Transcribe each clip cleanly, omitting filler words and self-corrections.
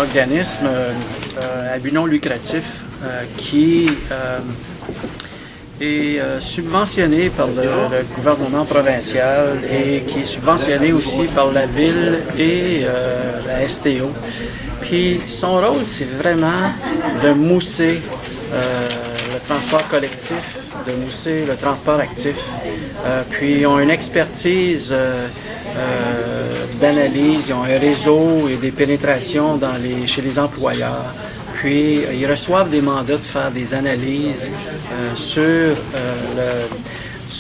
organisme à but non lucratif qui est subventionné par le gouvernement provincial et qui est subventionné aussi par la ville et la STO. Puis son rôle, c'est vraiment de mousser le transport collectif, de mousser le transport actif. Puis ils ont une expertise d'analyse, ils ont un réseau et des pénétrations chez les employeurs. Puis, ils reçoivent des mandats de faire des analyses sur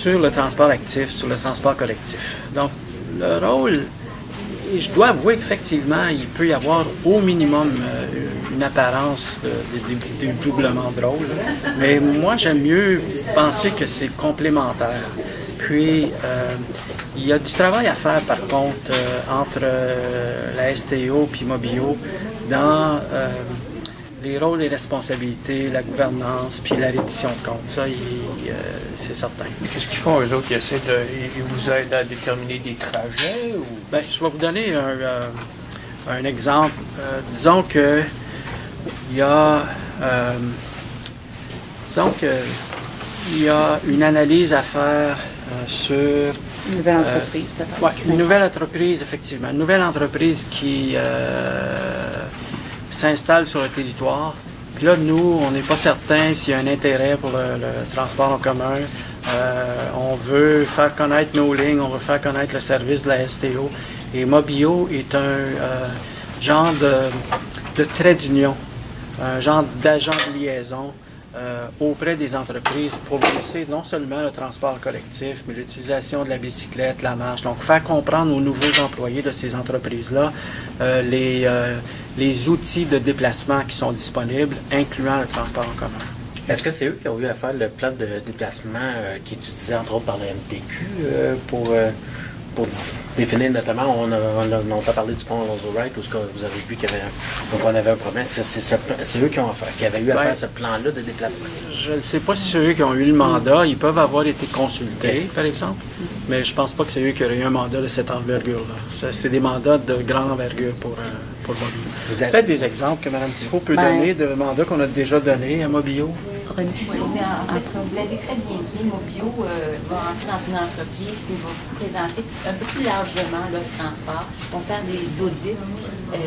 le transport actif, sur le transport collectif. Donc, le rôle, je dois avouer qu'effectivement, il peut y avoir au minimum une apparence de doublement de rôle. Mais moi, j'aime mieux penser que c'est complémentaire. Puis, il y a du travail à faire, par contre, entre la STO et Mobio dans les rôles, les responsabilités, la gouvernance, puis la reddition de comptes. Ça, c'est certain. Qu'est-ce qu'ils font, eux autres? Ils vous aident à déterminer des trajets? Ou... Bien, je vais vous donner un exemple. Disons que il y a une analyse à faire sur... Une nouvelle entreprise, peut-être. Oui, une nouvelle entreprise, effectivement. Une nouvelle entreprise qui s'installe sur le territoire. Puis là, nous, on n'est pas certain s'il y a un intérêt pour le transport en commun. On veut faire connaître nos lignes, on veut faire connaître le service de la STO. Et Mobio est un genre de trait d'union, un genre d'agent de liaison auprès des entreprises pour pousser non seulement le transport collectif, mais l'utilisation de la bicyclette, la marche. Donc, faire comprendre aux nouveaux employés de ces entreprises-là les outils de déplacement qui sont disponibles, incluant le transport en commun. Est-ce que c'est eux qui ont eu à faire le plan de déplacement qui est utilisé entre autres par la MTQ pour définir notamment, on t'a parlé du pont Roosevelt où vous avez vu qu'on avait un problème. C'est eux qui avaient eu à faire ce plan-là de déplacement? Je ne sais pas si c'est eux qui ont eu le mandat. Ils peuvent avoir été consultés, par exemple, mais je ne pense pas que c'est eux qui auraient eu un mandat de cette envergure-là. C'est des mandats de grande envergure pour Mobio. Peut-être des exemples que Mme Tifo peut donner de mandats qu'on a déjà donnés à Mobio. Oui, mais vous l'avez très bien dit, Mobio va entrer dans une entreprise qui va présenter un peu plus largement le transport. Ils vont faire des audits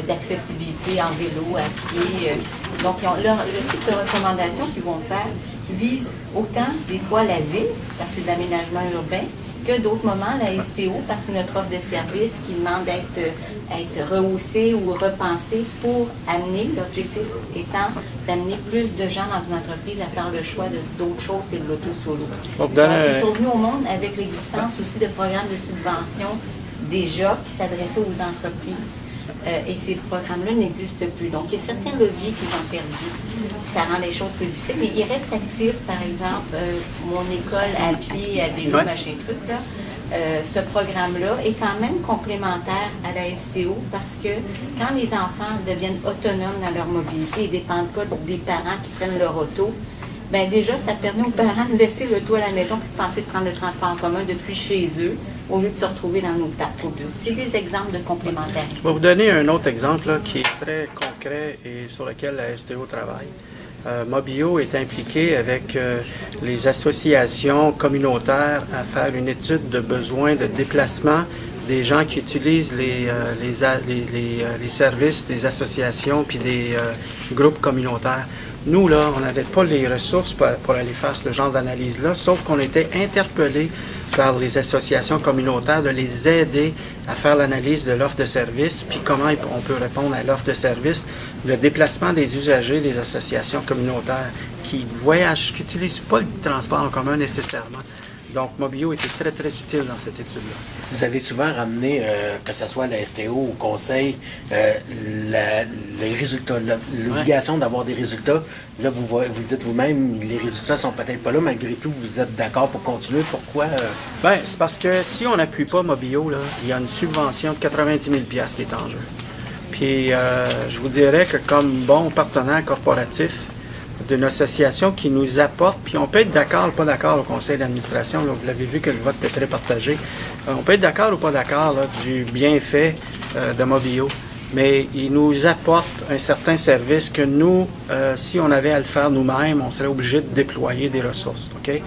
d'accessibilité en vélo, à pied. Donc, le type de recommandations qu'ils vont faire vise autant des fois la ville, parce que c'est de l'aménagement urbain, que d'autres moments, la STO, parce que c'est notre offre de service qui demande d'être rehaussée ou repensée pour amener, l'objectif étant d'amener plus de gens dans une entreprise à faire le choix d'autres choses que de l'auto solo. Donc, ils sont venus au monde avec l'existence aussi de programmes de subvention déjà qui s'adressaient aux entreprises. Et ces programmes-là n'existent plus. Donc, il y a certains leviers qui sont perdus. Ça rend les choses plus difficiles. Mais ils restent actifs, par exemple, mon école à pied, à vélo, machin truc, là. Ce programme-là est quand même complémentaire à la STO parce que quand les enfants deviennent autonomes dans leur mobilité et ne dépendent pas des parents qui prennent leur auto, bien déjà, ça permet aux parents de laisser l'auto à la maison pour penser de prendre le transport en commun depuis chez eux au lieu de se retrouver dans nos autobus. C'est des exemples de complémentarité. Je vais vous donner un autre exemple là, qui est très concret et sur lequel la STO travaille. Mobio est impliqué avec les associations communautaires à faire une étude de besoins de déplacement des gens qui utilisent les services des associations puis des groupes communautaires. Nous, là, on n'avait pas les ressources pour aller faire ce genre d'analyse-là, sauf qu'on était interpellés par les associations communautaires de les aider à faire l'analyse de l'offre de service, puis comment on peut répondre à l'offre de service, le déplacement des usagers des associations communautaires qui voyagent, qui n'utilisent pas le transport en commun nécessairement. Donc, Mobio était très, très utile dans cette étude-là. Vous avez souvent ramené, que ce soit la STO ou au conseil, les résultats, l'obligation d'avoir des résultats. Là, vous dites vous-même, les résultats sont peut-être pas là, malgré tout, vous êtes d'accord pour continuer. Pourquoi? Bien, c'est parce que si on n'appuie pas Mobio, là, il y a une subvention de 90 000 $ qui est en jeu. Puis, je vous dirais que comme bon partenaire corporatif, d'une association qui nous apporte, puis on peut être d'accord ou pas d'accord au conseil d'administration, là, vous l'avez vu que le vote était très partagé, on peut être d'accord ou pas d'accord là, du bienfait de Mobio, mais il nous apporte un certain service que nous, si on avait à le faire nous-mêmes, on serait obligé de déployer des ressources. OK?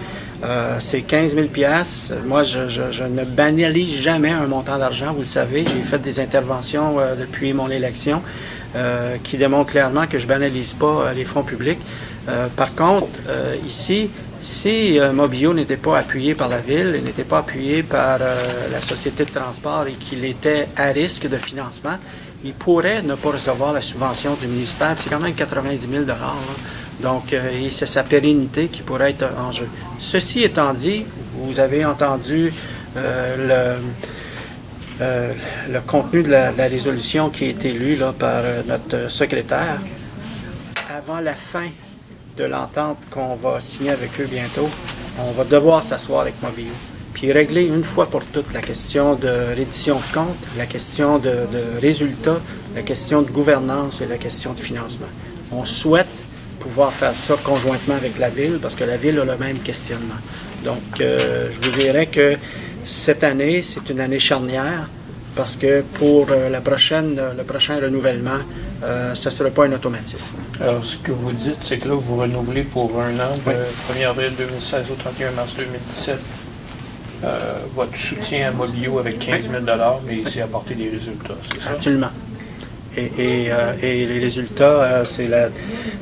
C'est 15 000 $. Moi, je ne banalise jamais un montant d'argent, vous le savez. J'ai fait des interventions depuis mon élection qui démontrent clairement que je ne banalise pas les fonds publics. Par contre, ici, si Mobio n'était pas appuyé par la Ville, et n'était pas appuyé par la Société de transport et qu'il était à risque de financement, il pourrait ne pas recevoir la subvention du ministère. C'est quand même 90 000 $. Donc, et c'est sa pérennité qui pourrait être en jeu. Ceci étant dit, vous avez entendu le contenu de la résolution qui a été lue là, par notre secrétaire. Avant la fin de l'entente qu'on va signer avec eux bientôt, on va devoir s'asseoir avec Mobio, puis régler une fois pour toutes la question de reddition de comptes, la question de résultats, la question de gouvernance et la question de financement. On souhaite pouvoir faire ça conjointement avec la Ville, parce que la Ville a le même questionnement. Donc, je vous dirais que cette année, c'est une année charnière, parce que pour le prochain renouvellement, ce ne sera pas un automatisme. Alors, ce que vous dites, c'est que là, vous renouvelez pour un an, Oui. de 1er avril 2016 au 31 mars 2017, votre soutien à Mobio avec 15 000 $, mais c'est apporter des résultats, c'est ça? Absolument. Et les résultats, c'est la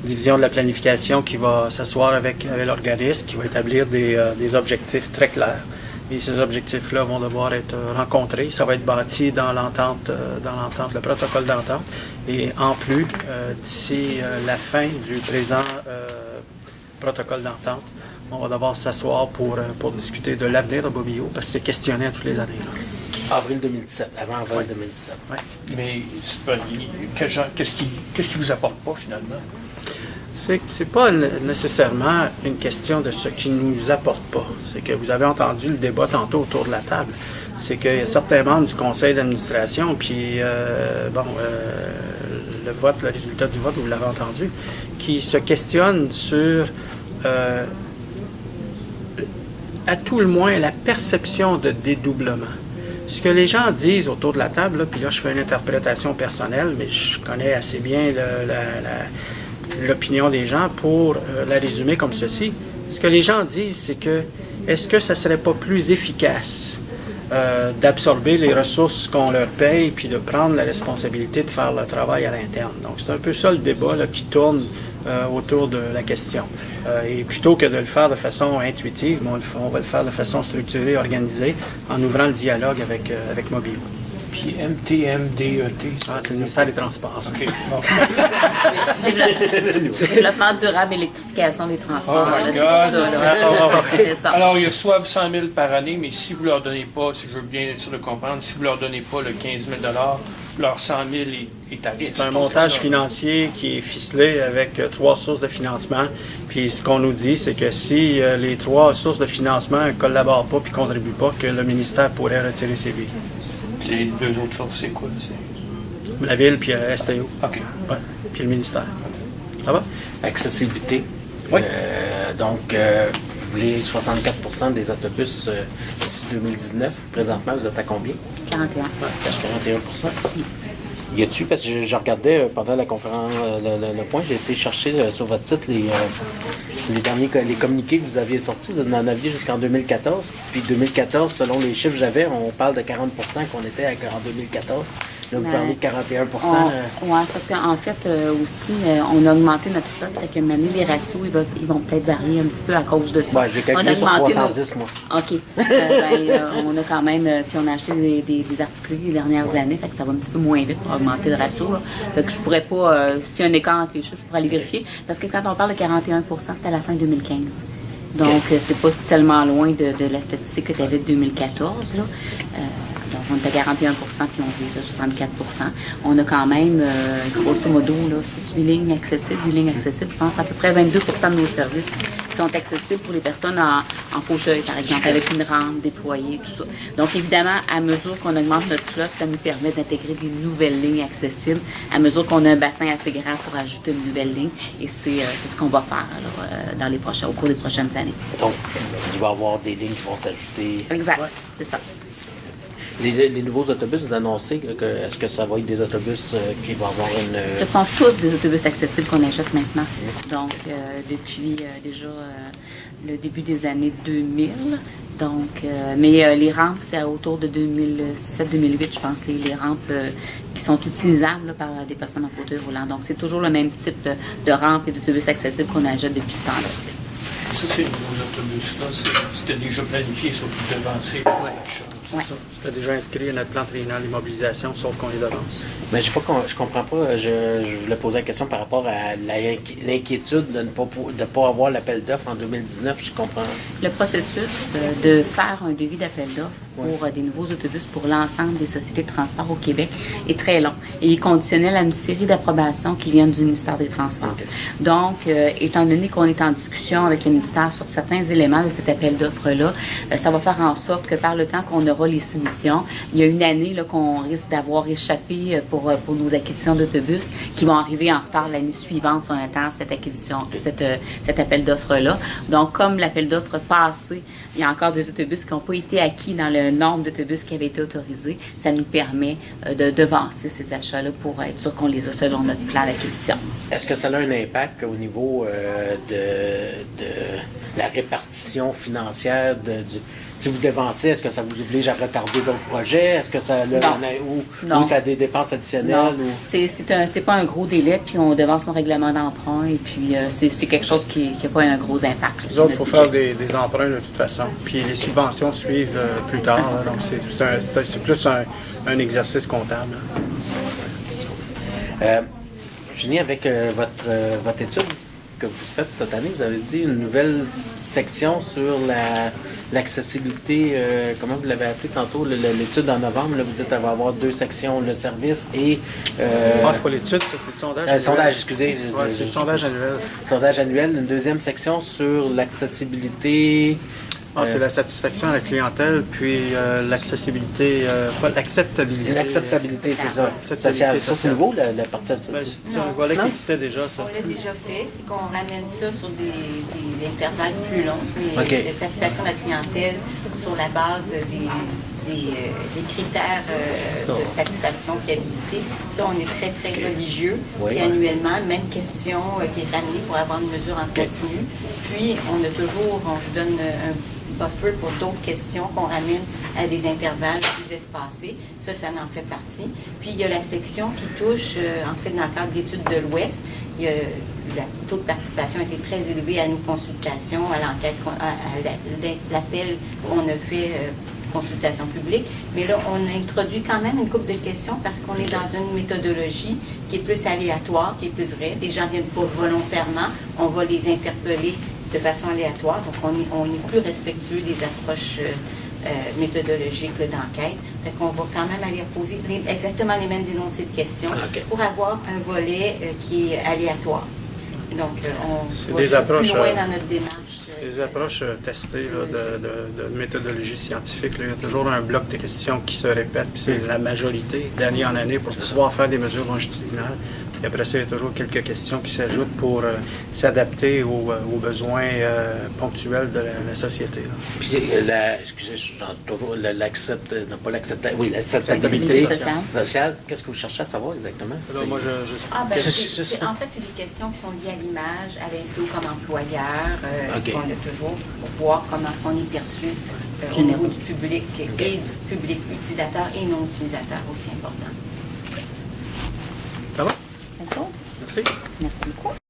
division de la planification qui va s'asseoir avec l'organisme, qui va établir des objectifs très clairs. Et ces objectifs-là vont devoir être rencontrés. Ça va être bâti dans l'entente, le protocole d'entente. Et en plus, d'ici la fin du présent protocole d'entente, on va devoir s'asseoir pour discuter de l'avenir de Mobio, parce que c'est questionné à toutes les années. Là. Avril 2017, avant avril 2017. Ouais. Mais c'est pas, qu'est-ce qui vous apporte pas, finalement? C'est pas nécessairement une question de ce qui ne nous apporte pas. C'est que vous avez entendu le débat tantôt autour de la table. C'est qu'il y a certains membres du conseil d'administration, puis le résultat du vote, vous l'avez entendu, qui se questionnent sur, à tout le moins, la perception de dédoublement. Ce que les gens disent autour de la table, là, puis là je fais une interprétation personnelle, mais je connais assez bien l'opinion des gens pour la résumer comme ceci. Ce que les gens disent, c'est que est-ce que ça ne serait pas plus efficace d'absorber les ressources qu'on leur paye puis de prendre la responsabilité de faire le travail à l'interne. Donc c'est un peu ça le débat là, qui tourne autour de la question. Et plutôt que de le faire de façon intuitive, on va le faire de façon structurée, organisée, en ouvrant le dialogue avec Mobio. Puis MTMDET. C'est le ministère des Transports. OK. Bon. Développement durable, électrification des transports. Oh my là, c'est God. tout ça, là. C'est ça. Alors, ils reçoivent 100 000 par année, mais si vous ne leur donnez pas, si je veux bien être sûr de comprendre, si vous ne leur donnez pas le 15 000 leur 100 000 est à risque. C'est un montage ça. financier qui est ficelé avec 3 sources de financement. Puis ce qu'on nous dit, c'est que si les 3 sources de financement ne collaborent pas et ne contribuent pas, que le ministère pourrait retirer ses billes. Les 2 autres sources, c'est quoi? La Ville puis STO. OK. Ouais. Puis le ministère. Ça va? Accessibilité. Oui. Donc, vous voulez 64% des autobus d'ici 2019. Présentement, vous êtes à combien? 41. 41%. Y a-tu, parce que je regardais pendant la conférence, le point, j'ai été chercher sur votre site les derniers communiqués que vous aviez sortis. Vous en aviez jusqu'en 2014. Puis 2014, selon les chiffres que j'avais, on parle de 40% qu'on était en 2014. Là, vous parlez de 41%. Oui, c'est parce qu'en fait, aussi, on a augmenté notre flotte. Fait que maintenant, les ratios, ils vont peut-être varier un petit peu à cause de ça. Ouais, j'ai calculé sur 310, moi. OK. On a quand même, puis on a acheté des articles les dernières années, fait que ça va un petit peu moins vite pour augmenter le ratio. Là. Fait que je pourrais pas, s'il y a un écart entre les chiffres, je pourrais aller vérifier. Parce que quand on parle de 41 c'était à la fin 2015. Donc, c'est pas tellement loin de la statistique que tu avais de 2014. Là. Donc, on est à 41 puis on vise à 64 On a quand même, grosso modo, 8 lignes accessibles. Je pense à peu près 22 de nos services qui sont accessibles pour les personnes en fauteuil, par exemple, avec une rampe déployée, tout ça. Donc, évidemment, à mesure qu'on augmente notre flotte, ça nous permet d'intégrer des nouvelles lignes accessibles, à mesure qu'on a un bassin assez grand pour ajouter une nouvelle ligne. Et c'est ce qu'on va faire alors, au cours des prochaines années. Donc, il va y avoir des lignes qui vont s'ajouter. Exact, c'est ça. Les nouveaux autobus, vous annoncez est-ce que ça va être des autobus qui vont avoir une... Ce sont tous des autobus accessibles qu'on achète maintenant. Donc, depuis déjà le début des années 2000. Donc, mais les rampes, c'est autour de 2007-2008, je pense, les rampes qui sont utilisables là, par des personnes en fauteuil roulant. Donc, c'est toujours le même type de rampes et d'autobus accessibles qu'on achète depuis ce temps-là. Ça, ces nouveaux autobus-là, c'était déjà planifié, surtout devancé par l'achat. Ouais. C'était déjà inscrit à notre plan triennal d'immobilisation, sauf qu'on les devance. Mais je comprends pas, je voulais poser la question par rapport à l'inquiétude de ne pas avoir l'appel d'offres en 2019, je comprends. Le processus de faire un devis d'appel d'offres pour des nouveaux autobus pour l'ensemble des sociétés de transport au Québec est très long et il est conditionnel à une série d'approbations qui viennent du ministère des Transports. Okay. Donc, étant donné qu'on est en discussion avec le ministère sur certains éléments de cet appel d'offres-là, ça va faire en sorte que par le temps qu'on aura les soumissions, il y a une année là, qu'on risque d'avoir échappé pour nos acquisitions d'autobus qui vont arriver en retard l'année suivante si on attend cette acquisition, cet appel d'offres-là. Donc, comme l'appel d'offres passé, il y a encore des autobus qui n'ont pas été acquis dans le nombre d'autobus qui avaient été autorisés. Ça nous permet de devancer ces achats-là pour être sûr qu'on les a selon notre plan d'acquisition. Est-ce que ça a un impact au niveau de la répartition financière si vous devancez, est-ce que ça vous oblige à retarder d'autres projets? Est-ce que ça ou ça a des dépenses additionnelles? Non, c'est pas un gros délai, puis on devance nos règlements d'emprunt, et puis c'est quelque chose qui n'a pas un gros impact. Nous autres, il faut faire des emprunts de toute façon, puis les subventions suivent plus tard, là, donc c'est plus un exercice comptable. Julie, avec votre étude que vous faites cette année, vous avez dit une nouvelle section sur l'accessibilité, comment vous l'avez appelé tantôt, l'étude en novembre, là, vous dites qu'elle va avoir 2 sections, le service et... c'est pas l'étude, c'est le sondage annuel. Sondage, excusez. C'est le sondage annuel. Sondage annuel, une deuxième section sur l'accessibilité... c'est la satisfaction à la clientèle, puis l'acceptabilité. L'acceptabilité, c'est ça. Sociale. Ça, c'est nouveau, la partie de ça. C'est un volet qui existait déjà, ça. On l'a déjà fait, c'est qu'on ramène ça sur des intervalles plus longs. La satisfaction de la clientèle sur la base des critères de satisfaction, fiabilité. Ça, on est très, très religieux. Oui. C'est annuellement, même question qui est ramenée pour avoir une mesure en continu. Puis, on vous donne un buffer pour d'autres questions qu'on ramène à des intervalles plus espacés. Ça en fait partie. Puis, il y a la section qui touche, en fait, dans le cadre de l'étude de l'Ouest, le taux de participation a été très élevé à nos consultations, à l'enquête, à l'appel qu'on a fait consultation publique. Mais là, on a introduit quand même une couple de questions parce qu'on est dans une méthodologie qui est plus aléatoire, qui est plus vraie. Les gens viennent pas volontairement. On va les interpeller de façon aléatoire. Donc, on est plus respectueux des approches méthodologiques d'enquête. Fait qu'on va quand même aller poser exactement les mêmes énoncés de questions pour avoir un volet qui est aléatoire. Donc, on va juste plus loin dans notre démarche. Des approches testées là, de méthodologie scientifique. Là. Il y a toujours un bloc de questions qui se répète, puis c'est la majorité d'année en année pour pouvoir faire des mesures longitudinales. Et après ça, il y a toujours quelques questions qui s'ajoutent pour s'adapter aux besoins ponctuels de la société. Là. Puis, l'acceptabilité sociale, qu'est-ce que vous cherchez à savoir exactement? Là, moi, en fait, c'est des questions qui sont liées à l'image, à l'INSTO comme employeur, qu'on a toujours pour voir comment on est perçu au niveau du public et du public utilisateur et non utilisateur aussi important. Ça va? C'est tout? Merci. Merci beaucoup.